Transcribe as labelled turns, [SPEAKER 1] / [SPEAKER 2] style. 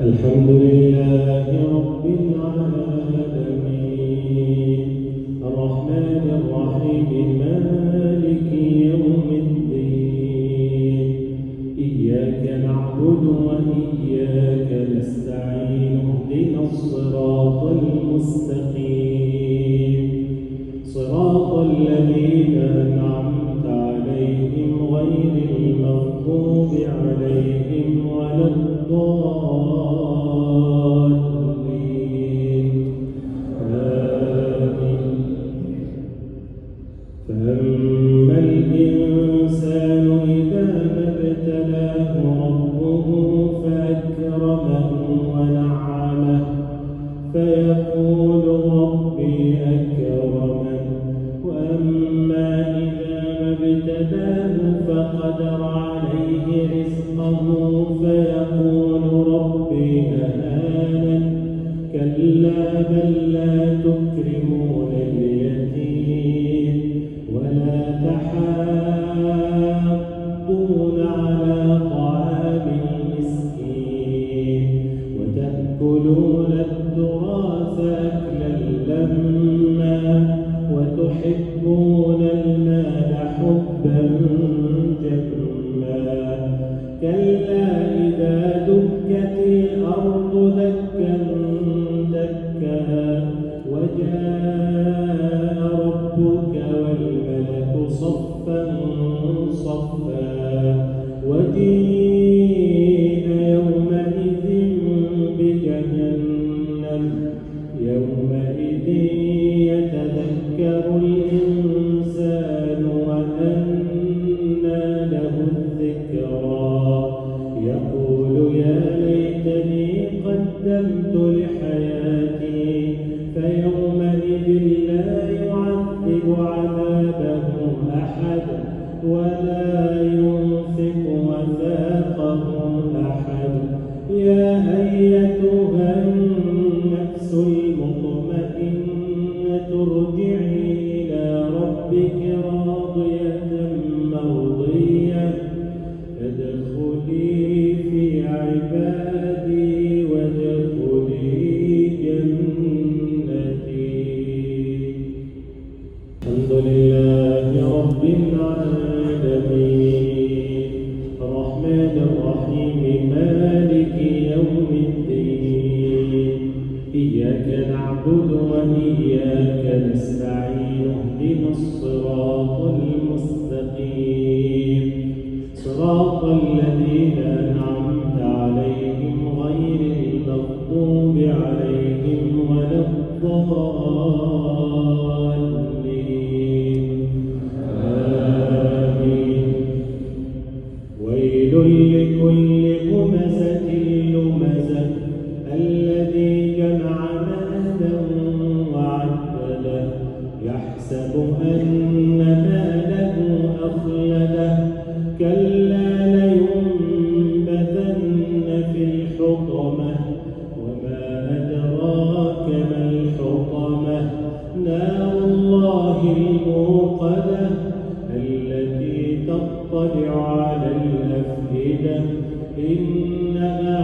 [SPEAKER 1] الحمد لله رب العالمين الرحمن الرحيم مالك يوم الدين إياك نعبد وإياك نستعين اهدنا الصراط المستقيم صراط الذين أنعمت عليهم غير المغضوب عليهم ولا الضالين آمين. فأما الإنسان إذا ما ابتلاه ربه فأكرمه ونعمه فيقول ربي أكرمن وأما إذا ما ابتلاه فقدر عليه رزقه فيقول ربي أهانن كلا بل لا تكرمون اليتيم ولا تحاضون على طعام المسكين وتأكلون التراث أكلا لما وتحبون المال حبا جما كلا إذا دكت الأرض دكا دكا وجاء ربك والملك صفا صفا وجيء يومئذ بجهنم يومئذ يتذكر الإنسان وأنى له الذكرى يقول يا ليتني قدمت لحياتي فيومئذ لا يعذب عذابه أحد ولا يوثق وثاقه أحد يا أيتها النفس المطمئنة ارجعي إلى ربك راضية مرضية فادخلي في عبادي وادخلي جنتي. الحمد لله رب العالمين الرحمن الرحيم مالك يوم الدين إياك نعبد وإياك نستعين اهدنا الصراط المستقيم صراط الذين أنعمت عليهم غير المغضوب عليهم ولا الضالين آمين. ويل لكل همزة لمزة الذي جمع مالا وعدده يحسب أن ماله أخلده كلا لينبذن في الحطمة وما أدراك ما الحطمة نار الله الموقدة التي تطلع على الأفئدة إنها